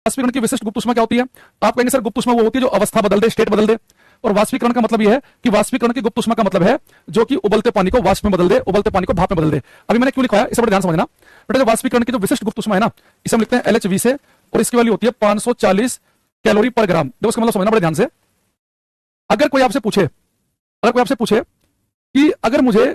वाष्पीकरण की विशिष्ट गुप्त ऊष्मा क्या होती है? आप कहेंगे सर गुप्त ऊष्मा वो होती है जो अवस्था बदल दे, स्टेट बदल दे। और वाष्पीकरण का मतलब यह है कि वाष्पीकरण की गुप्त ऊष्मा का मतलब है जो कि उबलते पानी को वाष्प में बदल दे, उबलते पानी को भाप में बदल दे। अभी मैंने क्यों लिखा है इसे बड़े ध्यान समझना बेटा। जो वाष्पीकरण की जो विशिष्ट गुप्त ऊष्मा है ना, इसे हम लिखते हैं LHV से, और इसकी वैल्यू होती है 540 कैलोरी पर ग्राम। देखो इसका मतलब समझना बड़े ध्यान से। अगर कोई आपसे पूछे कि अगर मुझे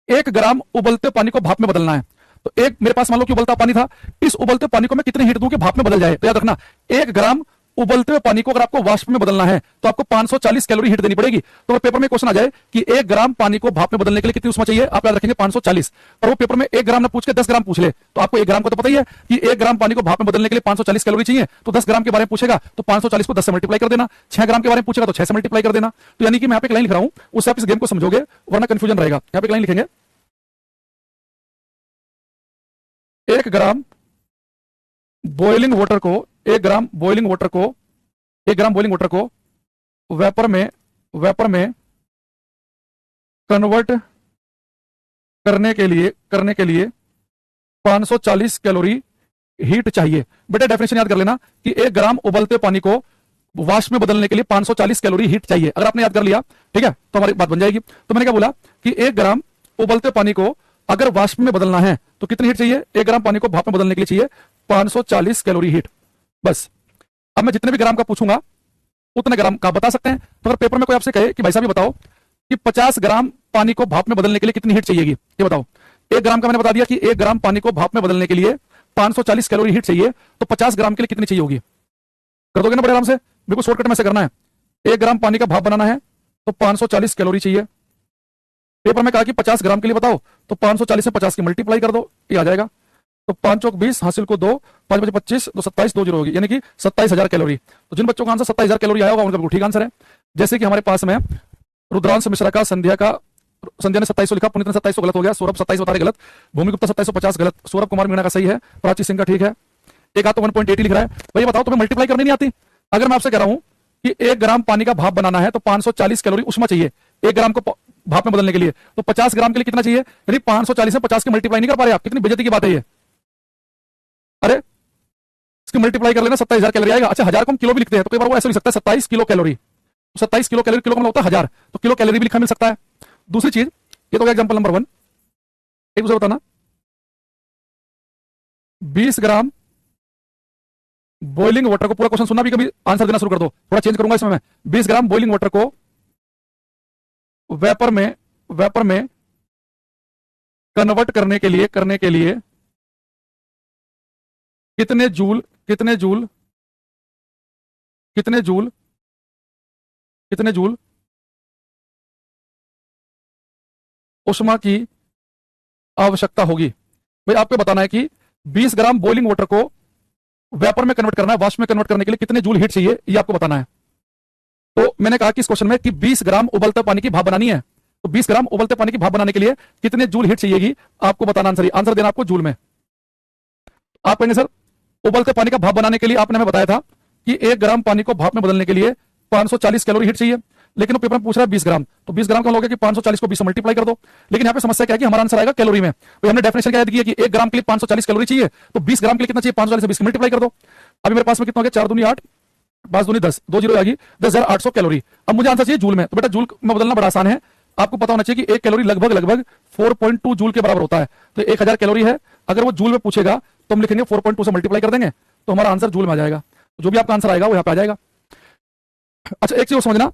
1 ग्राम उबलते पानी को भाप में बदलना है, तो एक मेरे पास मान लो कि उबलता पानी था, इस उबलते पानी को मैं कितनी हीट दूं कि भाप में बदल जाए? तो याद रखना 1 ग्राम उबलते हुए पानी को अगर आपको वाष्प में बदलना है तो आपको 540 कैलोरी हीट देनी पड़ेगी। तो अगर पेपर में क्वेश्चन आ जाए कि 1 ग्राम पानी को भाप में बदलने के लिए कितनी ऊष्मा चाहिए, आप याद रखेंगे 540। और वो पेपर में 1 ग्राम ना पूछ के 10 ग्राम पूछ ले, तो आपको 1 ग्राम को तो पता ही है कि 1 ग्राम पानी को भाप में बदलने के लिए 540 कैलोरी चाहिए। तो 10 ग्राम के बारे में पूछेगा तो 540 को 10 से मल्टीप्लाई कर देना। 6 ग्राम के बारे में पूछेगा तो 6 से मल्टीप्लाई कर देना। तो यानी कि मैं यहाँ पे एक लाइन लिख रहा हूं, उससे आप इस गेम को समझोगे, वरना कंफ्यूजन रहेगा। यहाँ पे एक लाइन लिखेंगे, 1 ग्राम बॉइलिंग वाटर को 1 ग्राम बॉइलिंग वाटर को वेपर में कन्वर्ट करने के लिए 540 कैलोरी हीट चाहिए। बेटा डेफिनेशन याद कर लेना कि 1 ग्राम उबलते पानी को वाष्प में बदलने के लिए 540 कैलोरी हीट चाहिए। अगर आपने याद कर लिया, ठीक है, तो हमारी बात बन जाएगी। तो मैंने क्या बोला कि 1 ग्राम उबलते पानी को अगर वाष्प में बदलना है तो कितनी हीट चाहिए? 1 ग्राम पानी को भाप में बदलने के लिए चाहिए 540 कैलोरी हीट। बस। अब मैं जितने भी ग्राम का पूछूंगा उतने ग्राम का बता सकते हैं। तो अगर पेपर में कोई आपसे कहे कि भाई साहब ये बताओ कि 50 ग्राम पानी को भाप में बदलने के लिए कितनी हीट चाहिएगी, ये बताओ। 1 ग्राम का मैंने बता दिया कि 1 ग्राम पानी को भाप में बदलने के लिए 540 कैलोरी हीट चाहिए, तो 50 ग्राम के लिए कितनी चाहिए होगी? कर दोगे ना बड़े आराम से, बिल्कुल शॉर्टकट में से करना है। 1 ग्राम पानी का भाप बनाना है तो 540 कैलोरी चाहिए। पेपर में कहा कि 50 ग्राम के लिए बताओ, तो 540 से 50 की मल्टीप्लाई कर दो, ये आ जाएगा। तो 5 चौक 20, हासिल को 2, 5 बचे 25, 2 27, 2 जीरो होगी, यानी कि 27,000 कैलोरी। तो जिन बच्चों का आंसर 27,000 कैलोरी आया होगा उनका बिल्कुल ठीक आंसर है। जैसे कि हमारे पास में रुद्रांश मिश्रा का संध्या ने 2700 लिखा, पुनीत ने 2700 गलत हो गया, सौरभ 27 बता रहे गलत, भूमि गुप्ता 2750 गलत, सौरभ कुमार मीणा का सही है, प्राची सिंह का ठीक है। एक हाथ तो 1.80 लिख रहा है। भाई बताओ तुम्हें मल्टीप्लाई करनी नहीं आती? अगर मैं आपसे कह रहा हूं कि 1 ग्राम पानी का भाप बनाना है तो 540 कैलोरी उष्मा चाहिए 1 ग्राम को भाप में बदलने के लिए, तो 50 ग्राम के लिए कितना चाहिए? यानी 540 से 50 की मल्टीप्लाई नहीं कर पा रहे आप, कितनी बेइज्जती की बात है ये। अरे इसकी मल्टीप्लाई कर लेना, 27,000 कैलोरी आएगा। अच्छा 1000 को हम किलो भी लिखते हैं, तो कई बार वो ऐसे लिख सकता है 27 kilo calorie. 27 kilo calorie, kilo का मतलब होता है 1000, तो किलो कैलोरी भी लिखा मिल सकता है। दूसरी चीज, ये तो हो गया एग्जांपल नंबर 1। एक दूसरा बताना, 20 ग्राम बॉइलिंग वाटर को, पूरा क्वेश्चन सुनना भी, कभी आंसर देना शुरू कर दो, थोड़ा चेंज करूंगा इसमें मैं। 20 ग्राम बॉइलिंग वाटर को वेपर में कन्वर्ट करने के लिए कितने जूल उष्मा की आवश्यकता होगी? भाई आपको बताना है कि 20 ग्राम बॉइलिंग वाटर को वेपर में कन्वर्ट करना है, वाष्प में कन्वर्ट करने के लिए कितने जूल हीट चाहिए, ये आपको बताना है। तो मैंने कहा कि इस क्वेश्चन में कि 20 ग्राम उबलते पानी की भाप बनानी है, तो 20 ग्राम उबलते पानी की भाप बनाने के लिए कितने जूल हीट चाहिएगी, आपको बताना आंसर देना आपको जूल में। आप कहेंगे सर उबलते पानी का भाप बनाने के लिए आपने हमें बताया था कि 1 ग्राम पानी को भाप में बदलने के लिए 540 कैलोरी हीट चाहिए, लेकिन वो पेपर में पूछ रहा है 20 ग्राम, तो 20 ग्राम का लोगे कि 540 को 20 से मल्टीप्लाई कर दो। लेकिन यहाँ पे समस्या क्या है कि हमारा आंसर आएगा कैलोरी में। तो हमने डेफिनेशन क्या याद की है कि 1 ग्राम के लिए 540 कैलोरी चाहिए, तो 20 ग्राम के लिए कितना चाहिए? 540 से 20 की मल्टीप्लाई कर दो। अभी मेरे पास में कितना हो गया? 4 दूनी 8, 5 दूनी 10, 2 जीरो आ गई, 10,800 कैलोरी। अब मुझे आंसर चाहिए जूल में, तो बेटा जूल में बदलना बड़ा आसान है। आपको पता होना चाहिए कि 1 कैलोरी लगभग 4.2 जूल के बराबर होता है। तो 1000 कैलोरी है, अगर वो जूल में पूछेगा तो हम लिखेंगे 4.2 से मल्टीप्लाई कर देंगे, तो हमारा आंसर जूल में आ जाएगा। जो भी आपका आंसर आएगा वो यहाँ पे आ जाएगा। अच्छा एक चीज समझना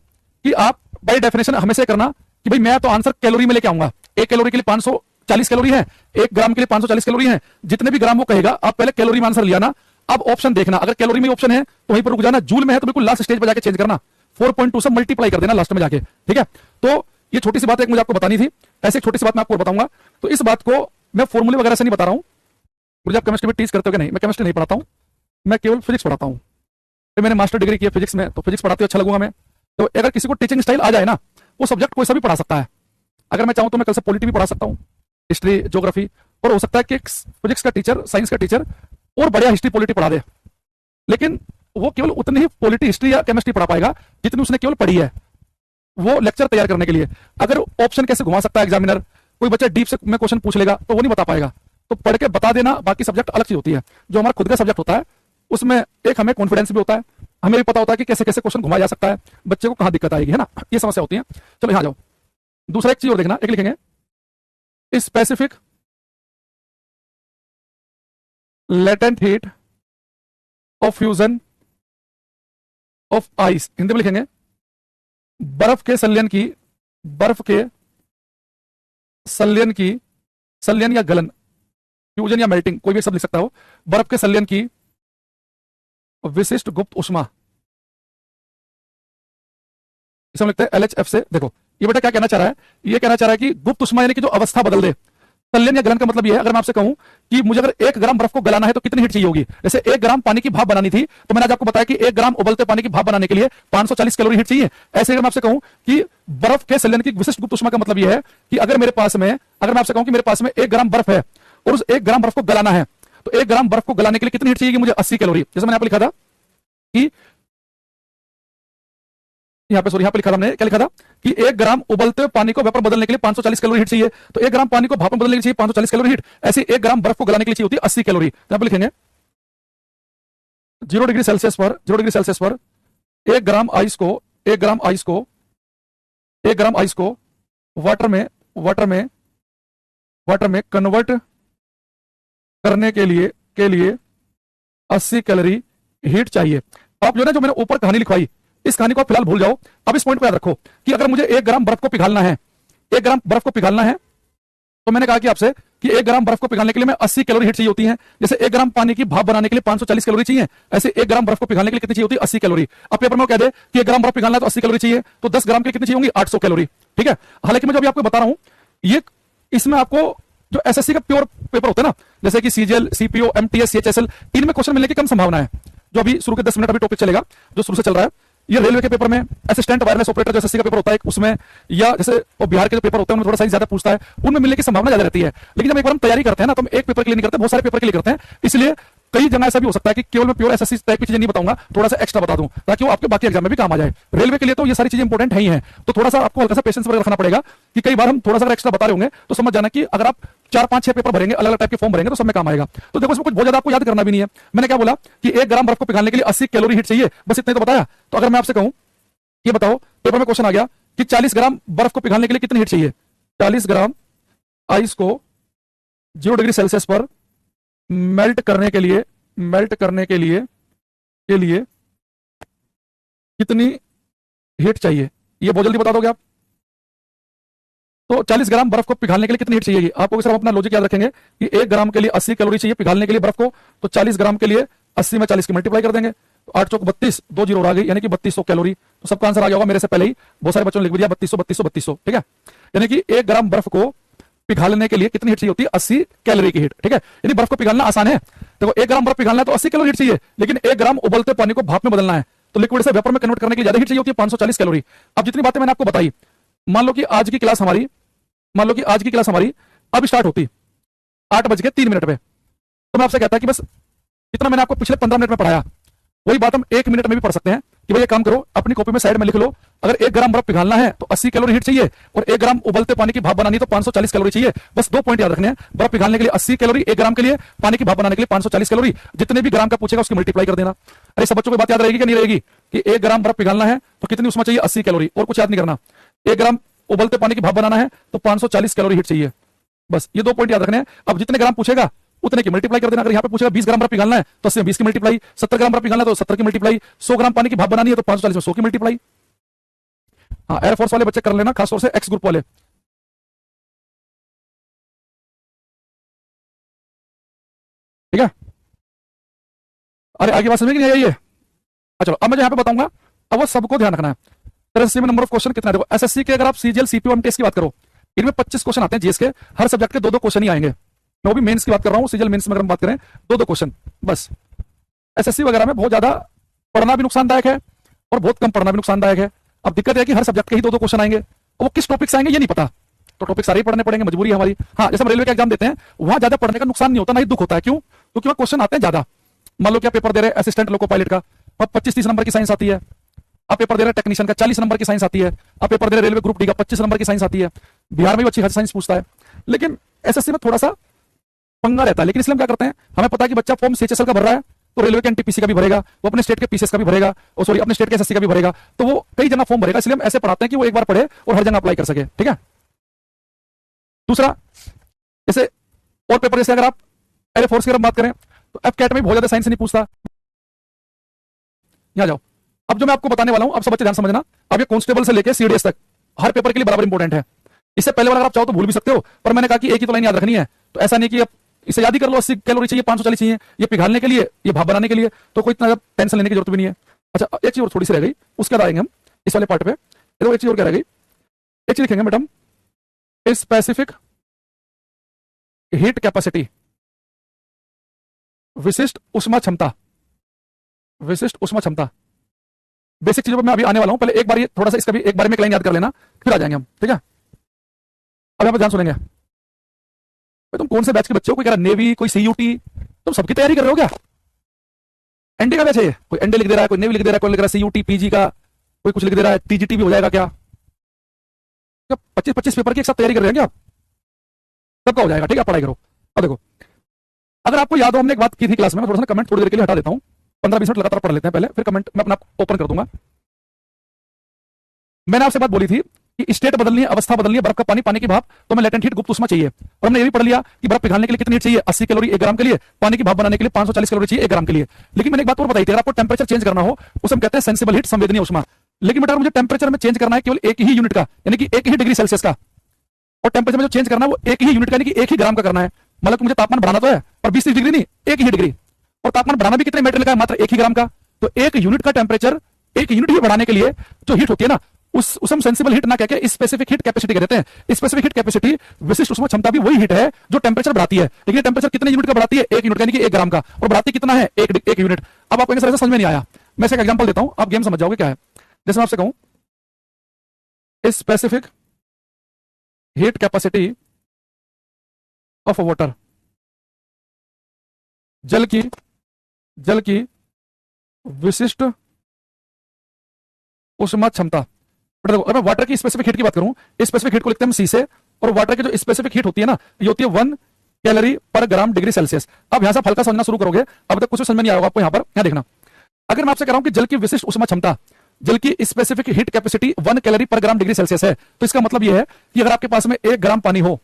कि आप बाय डेफिनेशन हमेशा करना कि भाई मैं तो आंसर कैलोरी में लेके आऊंगा। 1 कैलोरी के लिए 540 कैलोरी है, 1 ग्राम के लिए 540 कैलोरी है, जितने भी ग्राम वो कहेगा आप पहले कैलोरी में आंसर लिया ना। अब ऑप्शन देखना, अगर कैलोरी में ऑप्शन है तो वहीं पर रुक जाना, जूल में है तो बिल्कुल लास्ट स्टेज पर जाके चेंज करना, 4.2 से मल्टीप्लाई कर देना लास्ट में जाके, ठीक है। तो ये छोटी सी बात एक मुझे आपको बतानी थी, ऐसे एक छोटी सी बात मैं आपको बताऊंगा। तो इस बात को मैं फॉर्मूले वगैरह से नहीं बता रहा हूं। मुझे आप केमिस्ट्री में टीच करते हो कि नहीं? मैं केमिस्ट्री नहीं पढ़ाता हूं, मैं केवल फिजिक्स पढ़ाता हूं। फिर मैंने मास्टर डिग्री की है फिजिक्स में, तो फिजिक्स पढ़ाते हुए अच्छा लगूंगा मैं। तो अगर किसी को टीचिंग स्टाइल आ जाए ना, वो सब्जेक्ट कोई सा भी पढ़ा सकता है। अगर मैं चाहूं तो मैं कल से पॉलिटी भी पढ़ा सकता हूं, हिस्ट्री, ज्योग्राफी, और हो सकता है कि फिजिक्स का टीचर, साइंस का टीचर और बढ़िया हिस्ट्री पॉलिटी पढ़ा दे, लेकिन वो केवल उतनी ही पॉलिटी, हिस्ट्री या केमिस्ट्री पढ़ा पाएगा जितनी उसने केवल पढ़ी है, वो लेक्चर तैयार करने के लिए। अगर ऑप्शन कैसे घुमा सकता है एग्जामिनर, कोई बच्चा डीप से में क्वेश्चन पूछ लेगा तो वो नहीं बता पाएगा। तो पढ़ के बता देना, बाकी सब्जेक्ट अलग चीज होती है। जो हमारा खुद का सब्जेक्ट होता है उसमें एक हमें कॉन्फिडेंस भी होता है, हमें भी पता होता है कि कैसे कैसे क्वेश्चन घुमाया जा सकता है, बच्चे को कहां दिक्कत आएगी, है ना, ये समस्या होती है। चलो यहां जाओ, दूसरा एक चीज और देखना, एक लिखेंगे specific latent heat of fusion of ice, Hindi में लिखेंगे बर्फ के संलयन की, बर्फ के संलयन की, संलयन या गलन, फ्यूजन या मेल्टिंग, कोई भी शब्द लिख सकता हो, बर्फ के संलयन की विशिष्ट गुप्त उष्मा, इसे हम लिखते हैं LHF से। देखो ये बेटा क्या कहना चाह रहा है, ये कहना चाह रहा है कि गुप्त उष्मा यानी कि जो अवस्था बदल दे। संलयन या गलन का मतलब ये है, अगर मैं आपसे कहूं कि मुझे अगर 1 ग्राम बर्फ को गलाना है तो कितनी हीट चाहिए होगी, जैसे 1 ग्राम पानी की भाप बनानी थी तो मैंने आज आपको बताया कि 1 ग्राम उबलते पानी की भाप बनाने के लिए 540 कैलोरी हीट चाहिए। ऐसे अगर मैं आपसे कहूं कि बर्फ के संलयन की विशिष्ट गुप्त उष्मा का मतलब यह है कि अगर मैं आपसे कहूं कि मेरे पास में 1 ग्राम बर्फ है और उस 1 ग्राम बर्फ को गलाना है तो 1 ग्राम बर्फ को गलाने के लिए कितनी हीट चाहिए मुझे, 80 कैलोरी। जैसे मैंने यहाँ पे लिखा था कि यहाँ पे लिखा था हमने, क्या लिखा था कि 1 ग्राम उबलते पानी को वेपर बदलने के लिए 540 कैलोरी हीट चाहिए, तो 1 ग्राम पानी को भाप में बदलने के लिए चाहिए 540 कैलोरी हीट। ऐसे 1 ग्राम बर्फ को गलाने के लिए चाहिए होती है 80 कैलोरी। यहाँ पे लिखेंगे 0 डिग्री सेल्सियस पर 1 ग्राम आइस को वाटर में कन्वर्ट करने के लिए 80 कैलोरी हीट चाहिए। आप जो मैंने ऊपर कहानी लिखवाई, इस कहानी को आप फिलहाल भूल जाओ। अब इस पॉइंट को याद रखो कि अगर मुझे 1 ग्राम बर्फ को पिघालना है, 1 ग्राम बर्फ को पिघालना है तो मैंने कहा कि आपसे कि 1 ग्राम बर्फ को पिघालने के लिए मैं 80 कैलोरी हीट चाहिए होती है। जैसे 1 ग्राम पानी की भाप बनाने के लिए 540 कैलोरी चाहिए, ऐसे 1 ग्राम बर्फ को पिघालने के लिए कितनी चाहिए होती है, 80 कैलोरी। अब पेपर में कह दे कि 1 ग्राम बर्फ पिघालना है तो 80 कैलोरी चाहिए, तो 10 ग्राम के लिए कितनी चाहिए होंगी, 800 कैलोरी। ठीक है, हालांकि मैं जो अभी आपको बता रहा हूं ये, इसमें आपको जो एसएससी का प्योर पेपर होता है ना, जैसे कि सीजीएल, सीपीओ, एमटीएस, सीएचएसएल, इनमें क्वेश्चन मिलने की कम संभावना है। जो अभी शुरू के 10 मिनट अभी टॉपिक चलेगा जो शुरू से चल रहा है, ये रेलवे के पेपर में असिस्टेंट वायरलेस ऑपरेटर जो एसएससी का पेपर होता है उसमें, या जैसे और बिहार के जो पेपर होते हैं उनमें थोड़ा सा ज्यादा पूछता है, उनमें मिलने की संभावना ज्यादा रहती है। लेकिन जब एक बार हम तैयारी करते हैं ना तो हम एक पेपर के लिए नहीं करते, बहुत सारे पेपर के लिए करते हैं। इसलिए कई जगह ऐसा भी हो सकता है कि केवल मैं प्योर एसएससी टाइप की चीजें नहीं बताऊंगा, थोड़ा सा एक्स्ट्रा बता दूं ताकि वो आपके बाकी एग्जाम में भी काम आ जाए। रेलवे के लिए तो ये सारी चीजें इंपॉर्टेंट है ही है, तो थोड़ा सा आपको हल्का सा पेशेंस वगैरह रखना पड़ेगा कि कई बार हम थोड़ा सा एक्स्ट्रा बता रहे होंगे तो समझ जाना कि अगर आप 4, 5, 6 पेपर भरेंगे, अलग अलग टाइप के फॉर्म भरेंगे तो सब में काम आएगा। तो देखो इसमें कुछ बहुत ज्यादा आपको याद करना भी नहीं है। मैंने क्या बोला कि 1 ग्राम बर्फ को पिघालने के लिए 80 कैलोरी हीट चाहिए, बस इतने तो बताया। तो अगर मैं आपसे कहूं ये बताओ, पेपर में क्वेश्चन आ गया कि 40 ग्राम बर्फ को पिघालने के लिए कितनी हीट चाहिए, 40 ग्राम आइस को 0 डिग्री सेल्सियस पर मेल्ट करने के लिए कितनी हीट चाहिए, ये बहुत जल्दी बता दोगे आप। तो 40 ग्राम बर्फ को पिघालने के लिए कितनी हीट चाहिए, आपको सिर्फ अपना लॉजिक याद रखेंगे कि 1 ग्राम के लिए 80 कैलोरी चाहिए पिघालने के लिए बर्फ को, तो 40 ग्राम के लिए 80 में 40 की मल्टीप्लाई कर देंगे, तो 8 चौक 32, 2 जीरो आ गई, यानी कि 3200 कैलोरी। तो सबका आंसर आ गया होगा मेरे से पहले ही, बहुत सारे बच्चों ने लिख दिया 3200। ठीक है, यानी कि 1 ग्राम बर्फ को पिघालने के लिए कितनी हीट चाहिए होती है, 80 कैलोरी की हीट। ठीक है, यानी बर्फ को पिघालना आसान है। देखो 1 ग्राम बर्फ पिघालना है तो 80 कैलोरी हीट चाहिए, लेकिन 1 ग्राम उबलते पानी को भाप में बदलना है तो लिक्विड से वेपर में कन्वर्ट करने के लिए ज्यादा हीट चाहिए होती है, 540 कैलोरी। अब जितनी बातें मैंने आपको बताई, मान लो कि आज की क्लास हमारी अब स्टार्ट होती 8:03 पे, तो मैं आपसे कहता कि बस इतना मैंने आपको पिछले 15 मिनट में पढ़ाया, वही बात हम 1 मिनट में भी पढ़ सकते हैं कि भाई ये काम करो, अपनी कॉपी में साइड में लिख लो, अगर 1 ग्राम बर्फ पिघालना है तो 80 कैलोरी हीट चाहिए और 1 ग्राम उबलते पानी की भाप बनानी है तो 540 कैलोरी चाहिए। बस 2 पॉइंट याद रखने हैं, बर्फ पिघालने के लिए 80 कैलोरी 1 ग्राम के लिए, पानी की भाप बनाने के लिए 540 कैलोरी। जितने भी ग्राम का पूछेगा उसकी मल्टीप्लाई कर देना। अरे सब बच्चों को बात याद रहेगी कि नहीं रहेगी कि 1 ग्राम बर्फ पिघालना है तो कितनी उसमें चाहिए, 80 कैलोरी, और कुछ याद नहीं करना। 1 ग्राम उबलते पानी की भाप बनाना है तो 540 कैलोरी हीट चाहिए, बस ये 2 पॉइंट याद रखने हैं। अब जितने ग्राम पूछेगा उतने की मल्टीप्लाई कर देना। अगर यहाँ पे पूछेगा 20 ग्राम बर्फ पिघालना है तो 80 में 20 की मल्टीप्लाई, 70 ग्राम बर्फ पिघालना है तो 70 की मल्टीप्लाई, 100 ग्राम पानी की भाप बनानी है तो 540 में 100 की मल्टीप्लाई। हाँ, एयरफोर्स वाले बच्चे कर लेना, खासतौर से एक्स ग्रुप वाले। ठीक है, अरे आगे बात समझ में नहीं आई है। चलो अब मैं यहाँ पे बताऊंगा, अब वो सबको ध्यान रखना है। एसएससी में नंबर ऑफ क्वेश्चन कितना है, देखो एसएससी के अगर आप सीजीएल, सीपीओ, एमटीएस की बात करो, इनमें 25 क्वेश्चन आते हैं जीएस के, हर सब्जेक्ट के 2-2 क्वेश्चन ही आएंगे। मैं वो भी मेंस की बात कर रहा हूँ, सीजीएल मेंस में अगर हम बात करें 2-2 क्वेश्चन बस। एसएससी वगैरह में बहुत ज्यादा पढ़ना भी नुकसानदायक है और बहुत कम पढ़ना भी नुकसानदायक है। अब दिक्कत है कि हर सब्जेक्ट के ही 2-2 क्वेश्चन आएंगे, वो किस टॉपिक से आएंगे ये नहीं पता, तो टॉपिक सारे ही पढ़ने पड़ेंगे, मजबूरी है हमारी। हाँ, जैसे हम रेलवे का एग्जाम देते हैं वहां ज्यादा पढ़ने का नुकसान नहीं होता, ना ही दुख होता है। क्यों? क्योंकि वहां क्वेश्चन आते हैं ज्यादा। मान लो क्या पेपर दे रहे असिस्टेंट लोको पायलट का, अब 25-30 नंबर की साइंस आती है। आप पेपर दे रहे टेक्नीशियन का 40 नंबर की साइंस आती है। आप पेपर दे रहे रेलवे ग्रुप डी का 25 नंबर की साइंस आती है। बिहार में भी अच्छी साइंस पूछता है, लेकिन एसएससी में थोड़ा सा पंगा रहता है। लेकिन इसलिए हम क्या करते हैं, हमें पता है कि बच्चा फॉर्म सीएचएसएल का भर रहा है तो रेलवे के एनटीपीसी का भी भरेगा, वो अपने स्टेट के पीसीएस का भी भरेगा, और सॉरी अपने स्टेट के एसएससी का भी भरेगा। तो वो कई जगह फॉर्म भरेगा, इसलिए हम ऐसे पढ़ाते हैं कि वो एक बार पढ़े और हर जगह अप्लाई कर सके। ठीक है। दूसरा, जैसे और पेपर, जैसे अगर आप एयरफोर्स की अगर बात करें तो एफ कैट में बहुत ज्यादा साइंस नहीं पूछता। यहां जाओ, अब जो मैं आपको बताने वाला हूं, अब सब बच्चे ध्यान समझना। अब ये कांस्टेबल से लेकर सीडीएस तक हर पेपर के लिए बराबर इंपॉर्टेंट है। इससे पहले वाला अगर आप चाहो तो भूल भी सकते हो, पर मैंने कहा कि एक ही तो लाइन याद रखनी है, तो ऐसा नहीं कि आप इसे याद ही कर लो। 80 कैलोरी चाहिए, 540 चाहिए, ये पिघालने के लिए, ये भाप बनाने के लिए, तो कोई इतना टेंशन लेने की जरूरत भी नहीं है। अच्छा, एक चीज और थोड़ी सी रह गई, उसके बाद आएंगे हम इस वाले पार्ट पे। देखो एक चीज और क्या रह गई, एक चीज लिखेंगे मैडम, स्पेसिफिक हीट कैपेसिटी, विशिष्ट उष्मा क्षमता। विशिष्ट उष्मा क्षमता बेसिक चीजों पर मैं अभी आने वाला हूं, पहले एक बार ये थोड़ा सा इसका भी एक बार में एक लाइन याद कर लेना, फिर आ जाएंगे हम। ठीक है। अब यहाँ पर ध्यान सुनेंगे। तुम कौन से बैच के बच्चे हो? कोई कह रहा नेवी, कोई सीयूटी, तुम सबकी तैयारी कर रहे हो क्या? एनडी का बैच है, कोई एनडी लिख दे रहा है, कोई नेवी लिख दे रहा है, कोई लिख रहा है सीयूटी पीजी का, कोई कुछ लिख दे रहा है, टीजीटी भी हो जाएगा क्या? 25-25 पेपर की एक साथ तैयारी कर रहे हैं क्या? सबका हो जाएगा। ठीक है, पढ़ाई करो। अब देखो, अगर आपको याद हो, हमने एक बात की थी क्लास में, मैं थोड़ा सा कमेंट थोड़ी देर के लिए हटा देता हूं, 15-20 मिनट लगातार पढ़ लेते हैं पहले, फिर कमेंट मैं अपना ओपन कर दूंगा। मैंने आपसे बात बोली थी कि स्टेट बदलनी है, अवस्था बदलनी है, बर्फ का पानी, पानी की भाप, तो हमें लेटेंट हीट, गुप्त उष्मा चाहिए। और हमने ये भी पढ़ लिया कि बर्फ पिघालने के लिए कितनी हीट चाहिए, 80 कैलोरी 1 ग्राम के लिए, पानी की भाप बनाने के लिए 540 कैलोरी चाहिए 1 ग्राम के लिए। लेकिन मैंने एक बात और बताई थी, अगर आपको टेंपरेचर चेंज करना हो, उसे हम कहते हैं सेंसिबल हीट, संवेदनीय उष्मा। लेकिन बेटा मुझे टेंपरेचर में चेंज करना है केवल एक ही यूनिट का, यानी कि 1 ही डिग्री सेल्सियस का, और टेंपरेचर में जो चेंज करना है वो 1 ही यूनिट का, यानी कि 1 ही ग्राम का करना है। मतलब कि मुझे तापमान बढ़ाना तो है, पर 20-30 डिग्री नहीं, 1 ही डिग्री। और तापमान बढ़ाना भी कितने मेटेरियल का है? मात्र 1 ही ग्राम का। तो 1 यूनिट का टेंपरेचर, 1 यूनिट ही बढ़ाने के लिए जो हीट होती है ना, उस हम सेंसिबल हीट ना कहकर स्पेसिफिक हीट कैपेसिटी कहते हैं। स्पेसिफिक हीट कैपेसिटी, विशिष्ट उष्मा क्षमता भी वही हीट है जो टेंपरेचर बढ़ाती है। लेकिन टेंपरेचर कितने यूनिट का बढ़ाती है? 1 यूनिट का, यानी कि 1 ग्राम का। और बढ़ाती कितना है? 1 यूनिट। अब आपको ऐसा समझ में नहीं आया, मैं इसका एग्जांपल देता हूं, आप गेम समझ जाओगे क्या है। जैसे मैं आपसे कहूं specific heat capacity of water, जल की विशिष्ट उष्मा क्षमता। अगर मैं वाटर की स्पेसिफिक हीट की बात करूं, स्पेसिफिक हीट को लिखते हैं हम सी से, और वाटर की जो स्पेसिफिक हीट होती है ना, ये होती है 1 calorie per gram degree Celsius. अब यहां से हल्का समझना शुरू करोगे, अब तक कुछ समझ में नहीं आएगा आपको। यहां पर यहां देखना, अगर मैं आपसे कह रहा हूं कि जल की विशिष्ट उष्मा क्षमता, जल की specific heat capacity 1 calorie per gram degree Celsius है, तो इसका मतलब यह है कि अगर आपके पास में 1 ग्राम पानी हो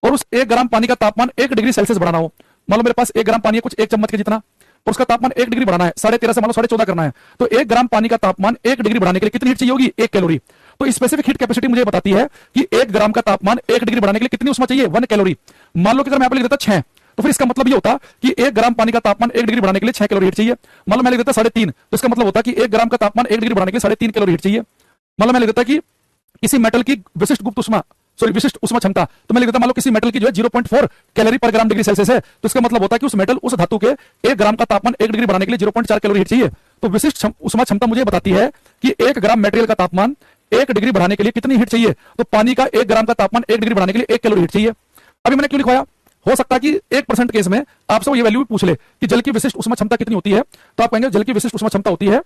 और उस 1 ग्राम पानी का तापमान 1 डिग्री सेल्सियस बढ़ाना हो, मान लो मेरे पास 1 ग्राम पानी है कुछ 1 चम्मच के जितना, और उसका तापमान 1 डिग्री बढ़ाना है, 13.5 से मान लो 14.5 करना है, तो 1 ग्राम पानी का तापमान 1 डिग्री बढ़ाने के लिए कितनी हीट चाहिए होगी? 1 कैलोरी। तो स्पेसिफिक हीट कैपेसिटी मुझे बताती है कि 1 ग्राम का तापमान 1 डिग्री बढ़ाने के लिए कितनी उष्मा चाहिए? 1 कैलोरी। मान लो कि अगर मैं लिख देता 6, तो फिर इसका मतलब ये होता कि 1 ग्राम पानी का तापमान 1 डिग्री बढ़ाने के लिए 6 कैलोरी हीट चाहिए। मान लो मैं लिख देता 3.5, तो इसका मतलब होता कि 1 ग्राम का तापमान 1 डिग्री बढ़ाने के लिए 3.5 कैलोरी हीट चाहिए। मान लो मैं लिख देता कि किसी मेटल की विशिष्ट गुप्त उष्मा, विशिष्ट उष्मा क्षमता, तो मैं लिख देता मान लो किसी मेटल की जो है 0.4 calorie per gram degree Celsius है, तो इसका मतलब होता है कि उस मेटल, उस धातु के 1 ग्राम का तापमान 1 डिग्री बढ़ाने के लिए 0.4 कैलोरी हीट चाहिए। तो विशिष्ट उष्मा क्षमता मुझे बताती है कि 1 ग्राम मेटेरियल का तापमान 1 डिग्री बढ़ाने के लिए कितनी हीट चाहिए। तो पानी का 1 ग्राम का तापमान 1 डिग्री बढ़ाने के लिए 1 कैलोरी हीट चाहिए। अभी मैंने क्यों लिखवाया? हो सकता है कि 1% केस में आपसे वो ये वैल्यू भी पूछ ले कि जल की विशिष्ट उष्मा क्षमता कितनी होती है, तो आप कहेंगे जल की विशिष्ट उष्मा क्षमता होती है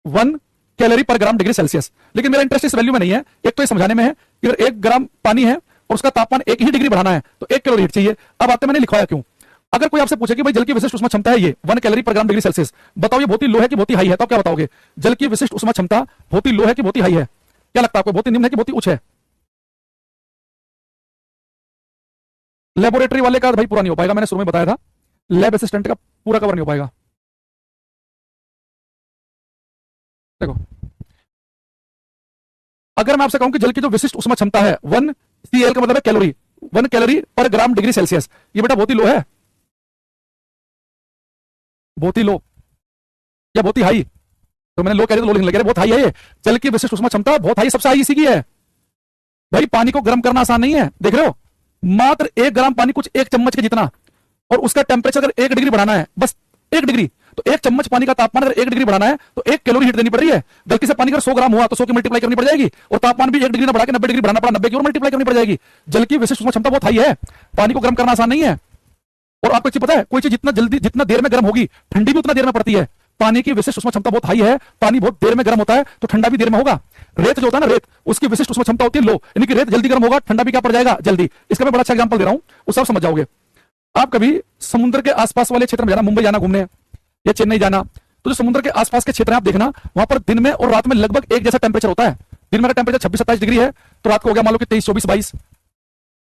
1 calorie per gram degree Celsius. लेकिन मेरा इंटरेस्ट इस वैल्यू में नहीं है, एक तो ये समझाने में है कि अगर 1 ग्राम पानी है और उसका तापमान 1 ही डिग्री बढ़ाना है तो 1 कैलोरी हीट चाहिए। अब आते मैंने लिखवाया क्यों। अगर कोई आपसे पूछे कि भाई जल की विशिष्ट उष्मा क्षमता है ये 1 calorie per gram degree Celsius, बताओ ये बहुत ही लो है कि बहुत ही हाई है, तो आप क्या बताओगे? जल की विशिष्ट उष्मा क्षमता बहुत ही लो है कि बहुत ही हाई है? क्या लगता है आपको, बहुत ही निम्न है कि बहुत ही उच्च है? लेबोरेटरी वाले का भाई पूरा नहीं हो पाएगा, मैंने शुरू में बताया था, लैब असिस्टेंट का पूरा कवर नहीं हो पाएगा। देखो, अगर मैं आपसे कहूं कि जल की जो विशिष्ट उष्मा क्षमता है 1 CL का मतलब है calorie, 1 calorie per gram degree Celsius, ये बेटा बहुत ही लो है, बहुत ही लो या बहुत ही हाई? तो मैंने लो कह रही तो लो लिखने लगे, बहुत हाई है ये। जल की विशिष्ट उष्मा क्षमता बहुत हाई, सबसे हाई इसी की है। भाई पानी को गर्म करना आसान नहीं है, देख रहे हो, मात्र 1 ग्राम पानी कुछ 1 चम्मच के जितना, और उसका टेम्परेचर अगर 1 डिग्री बढ़ाना है, बस 1 डिग्री, तो 1 चम्मच पानी का तापमान अगर 1 डिग्री बढ़ाना है तो 1 कैलोरी हीट देनी पड़ रही है। गलती से पानी अगर 100 ग्राम हुआ तो 100 की मल्टीप्लाई करनी पड़ जाएगी, और तापमान भी 1 डिग्री ना बढ़ा के 90 डिग्री बढ़ाना पड़ा, 90 की और मल्टीप्लाई करनी पड़ जाएगी। जल की विशिष्ट उष्मा क्षमता बहुत हाई है, पानी को गर्म करना आसान नहीं है। और आपको चीज पता है, कोई चीज जितना जल्दी, जितना देर में गर्म होगी, ठंडी भी उतना देर में पड़ती है। पानी की विशिष्ट उष्मा क्षमता बहुत हाई है, पानी बहुत देर में गर्म होता है तो ठंडा भी देर में होगा। रेत जो होता है ना, रेत, उसकी विशिष्ट उष्मा क्षमता होती है लो, यानी कि रेत जल्दी गर्म होगा, ठंडा भी क्या पड़ जाएगा? जल्दी। इसका मैं बड़ा अच्छा एग्जांपल दे रहा हूं, उस सब समझ जाओगे। आप कभी समुद्र के आसपास वाले क्षेत्र में जाना, मुंबई जाना घूमने, या चेन्नई जाना, तो जो समुद्र के आसपास के क्षेत्र हैं आप देखना, वहां पर दिन में और रात में लगभग एक जैसा टेम्परेचर होता है। दिन में अगर टेम्परेचर 26-27 डिग्री है तो रात को हो गया मान लो कि 23-24-22।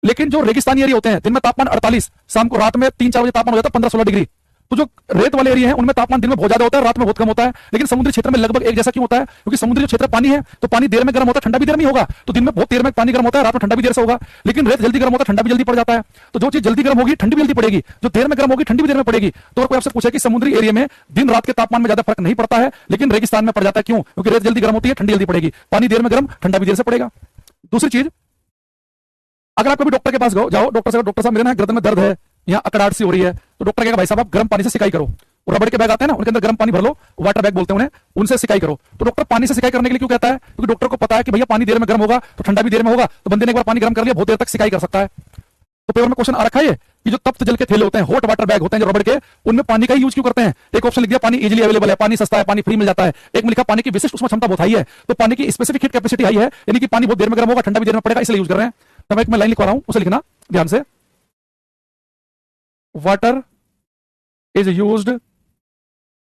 लेकिन जो रेगिस्तानी एरिया होते हैं दिन में तापमान 48, शाम को रात में 3-4 बजे तापमान हो जाता है 15-16 डिग्री। तो जो रेत वाले एरिया है उनमें तापमान दिन में बहुत ज्यादा होता है, रात में बहुत कम होता है। लेकिन समुद्री क्षेत्र में लगभग एक जैसा क्यों होता है? क्योंकि समुद्री जो क्षेत्र पानी है तो पानी देर में गर्म होता है, ठंडा भी देर में होगा। तो दिन में बहुत देर में पानी गर्म होता है, रात में ठंडा भी देर से होगा। लेकिन रेत जल्दी गर्म होता है, ठंडा भी जल्दी पड़ जाता है। तो जो चीज जल्दी गर्म होगी ठंडी भी जल्दी पड़ेगी, जो देर में गर्म होगी ठंडी भी देर में पड़ेगी। तो अगर कोई आपसे पूछे कि समुद्री एरिया में दिन रात के तापमान में ज्यादा फर्क नहीं पड़ता है, लेकिन रेगिस्तान में पड़ जाता है, क्यों? क्योंकि रेत जल्दी गर्म होती है, ठंडी जल्दी पड़ेगी, पानी देर में गर्म, ठंडा भी देर से पड़ेगा। दूसरी चीज, अगर आप कभी डॉक्टर के पास जाओ, डॉक्टर से डॉक्टर साहब मेरे ना गर्दन में दर्द है, यहाँ अकड़ाहट सी हो रही है, तो डॉक्टर कहेगा भाई साहब आप गर्म पानी से सिकाई करो। रबड़ के बैग आते हैं ना, उनके अंदर गर्म पानी भर लो, वाटर बैग बोलते हैं उन्हें, उनसे सिकाई करो। तो डॉक्टर पानी से सिकाई करने के लिए क्यों कहता है? क्योंकि डॉक्टर को पता है कि भैया पानी देर में गर्म होगा तो ठंडा भी देर में होगा, तो बंदे ने एक बार पानी गर्म कर लिया बहुत देर तक सिकाई कर सकता है। तो पेपर में क्वेश्चन आ रखा है कि जो तप्त जल के थैले होते हैं, हॉट वाटर बैग होते हैं जो रबड़ के, उनमें पानी का ही यूज क्यों करते हैं? एक ऑप्शन लिख दिया पानी इजीली अवेलेबल है, पानी सस्ता है, पानी फ्री मिल जाता है। एक में लिखा पानी की विशिष्ट उष्मा क्षमता बहुत हाई है, तो पानी की स्पेसिफिक हीट कैपेसिटी हाई है, यानी कि पानी बहुत देर में गर्म होगा, ठंडा भी देर में पड़ेगा, इसलिए यूज कर रहे हैं। तो मैं लाइन लिखवा रहा हूं, उसे लिखना ध्यान से। Water is used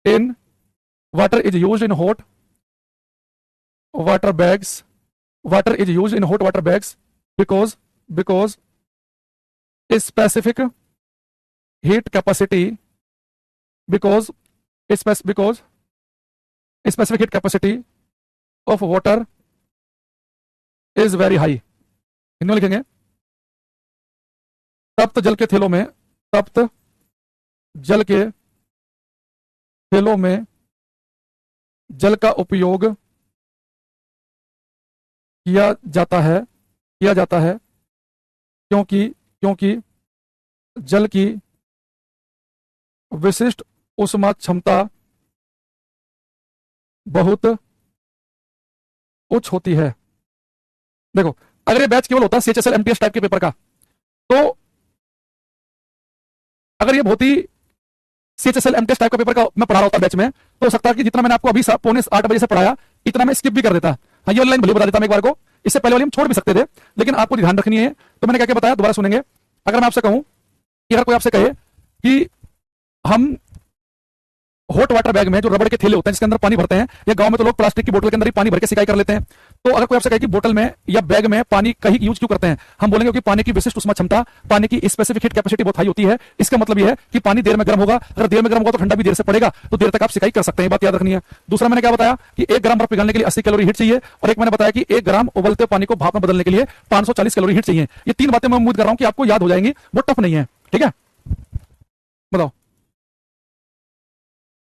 in hot water bags. Water is used in hot water bags because a specific heat capacity because a specific heat capacity of water is very high. Hindi में लिखेंगे, तप्त जल के थैलों में, तप्त जल के थैलों में जल का उपयोग किया जाता है क्योंकि जल की विशिष्ट उष्मा क्षमता बहुत उच्च होती है। देखो, अगर ये बैच केवल होता CHSL MTS टाइप के पेपर का, तो अगर ये बहुत ही CHSL MTS टाइप का पेपर का मैं पढ़ा रहा होता बैच में, तो हो सकता है कि जितना मैंने आपको अभी 7:45 बजे से पढ़ाया इतना मैं स्किप भी कर देता। हाँ, ये ऑनलाइन भले बता देता मैं एक बार को, इससे पहले वाली हम छोड़ भी सकते थे, लेकिन आपको ध्यान रखनी है। तो मैंने क्या क्या बताया दोबारा सुनेंगे। अगर मैं आपसे कहूं कि अगर कोई आपसे कहे कि हम हॉट वाटर बैग में जो रबड़ के थैले होते हैं जिसके अंदर पानी भरते हैं, या गांव में तो लोग प्लास्टिक की बोतल के अंदर ही पानी भर के सिकाई कर लेते हैं, तो अगर कोई आपसे कहे कि बोतल में या बैग में पानी का ही यूज क्यों करते हैं, हम बोलेंगे कि पानी की विशिष्ट उष्मा क्षमता, पानी की स्पेसिफिक हीट कैपेसिटी बहुत हाई होती है। इसका मतलब यह है कि पानी देर में गर्म होगा, अगर देर में गर्म होगा तो ठंडा भी देर से पड़ेगा, तो देर तक आप सिकाई कर सकते हैं, बात याद रखनी है। दूसरा मैंने क्या बताया कि 1 ग्राम बर्फ पिघलने के लिए 80 कैलोरी हीट चाहिए, और एक मैंने बताया कि 1 ग्राम उबलते पानी को भाप में बदलने के लिए 540 कैलोरी हीट चाहिए। ये 3 बातें मैं उम्मीद कर रहा हूं कि आपको याद हो जाएंगी, वो टफ नहीं है, ठीक है? बताओ,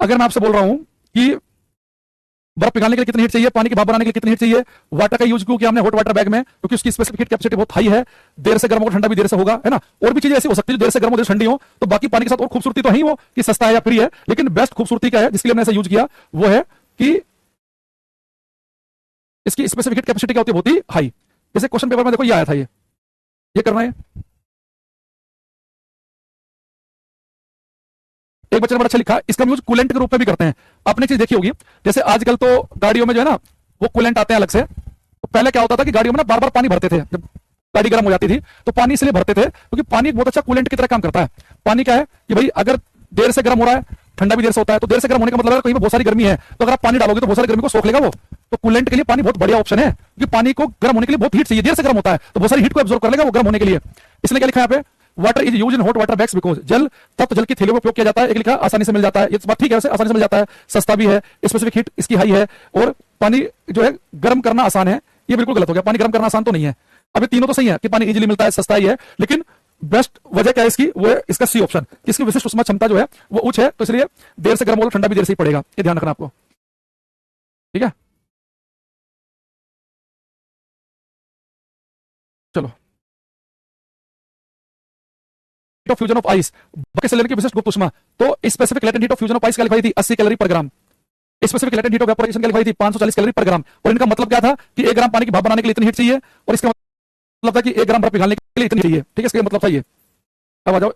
अगर मैं आपसे बोल रहा हूं कि बर्फ पिघलने के लिए कितनी हीट चाहिए, पानी की भाप बनाने के लिए कितनी हीट चाहिए, वाटर का यूज क्यों किया हमने हॉट वाटर बैग में? क्योंकि उसकी स्पेसिफिक हीट कैपेसिटी बहुत हाई है, देर से गर्म होगा ठंडा भी देर से होगा, है ना? और भी चीजें ऐसी हो सकती है जो देर से गर्म हो देर ठंडी हो, तो बाकी पानी के साथ और खूबसूरती तो है ही वो कि सस्ता है या फ्री है, लेकिन बेस्ट खूबसूरती क्या है जिसके लिए हमने ऐसा यूज किया, वो है कि इसकी स्पेसिफिक हीट कैपेसिटी क्या होती है, बहुत ही हाई। जैसे क्वेश्चन पेपर में देखो ये आया था, ये करना है, एक बच्चे ने बड़ा अच्छा लिखा, इसका यूज कूलेंट के रूप में भी करते हैं। आपने चीज देखी होगी, जैसे आजकल तो गाड़ियों में जो है ना वो कूलेंट आते हैं अलग से। तो पहले क्या होता था कि गाड़ियों में ना बार बार पानी भरते थे, जब गाड़ी गर्म हो जाती थी तो पानी इसलिए भरते थे क्योंकि पानी एक बहुत अच्छा कूलेंट की तरह काम करता है। पानी क्या है कि भाई अगर देर से गर्म हो रहा है ठंडा भी देर से होता है, तो देर से गर्म होने का मतलब है कहीं बहुत सारी गर्मी है तो अगर आप पानी डालोगे तो बहुत सारी गर्मी को सोख लेगा वो। तो कूलेंट के लिए पानी बहुत बढ़िया ऑप्शन है, क्योंकि पानी को गर्म होने के लिए बहुत हीट चाहिए, देर से गर्म होता है तो बहुत सारी हीट को एब्जॉर्ब कर लेगा वो गर्म होने के लिए। इसलिए क्या लिखा है यहाँ पे, water is use in hot water bags because जल तप्त जल की थैलियों में उपयोग किया जाता है। एक लिखा आसानी से मिल जाता है, ये बात ठीक है, वैसे आसानी से मिल जाता है, सस्ता भी है, स्पेसिफिक हीट इसकी हाई है, और पानी जो है गर्म करना आसान है। ये बिल्कुल गलत हो गया, पानी गर्म करना आसान तो नहीं है। अब ये तीनों तो सही है कि पानी इजीली मिलता है, सस्ता ही है, लेकिन बेस्ट वजह क्या है इसकी, वो है इसका सी ऑप्शन, इसकी विशिष्ट उष्मा क्षमता जो है वो उच्च है, तो इसलिए देर से गर्म होगा ठंडा भी देर से ही पड़ेगा, ये ध्यान रखना आपको, ठीक है? चलो, ऑफ फ्यूजन ऑफ आइस, के सिलेंडर की विशिष्ट गुप्त उष्मा, तो specific latent heat of fusion of ice क्या लिखवाई थी, 80 calorie per gram. Specific latent heat of vaporisation क्या लिखवाई थी, 540 कैलोरी पर ग्राम। और इनका मतलब क्या था कि 1 ग्राम पानी की भाप बनाने के लिए इतनी हीट चाहिए, और इसका मतलब था कि 1 ग्राम बर्फ पिघलने के लिए इतनी चाहिए, ठीक है? इसका मतलब था ये। अब आ जाओ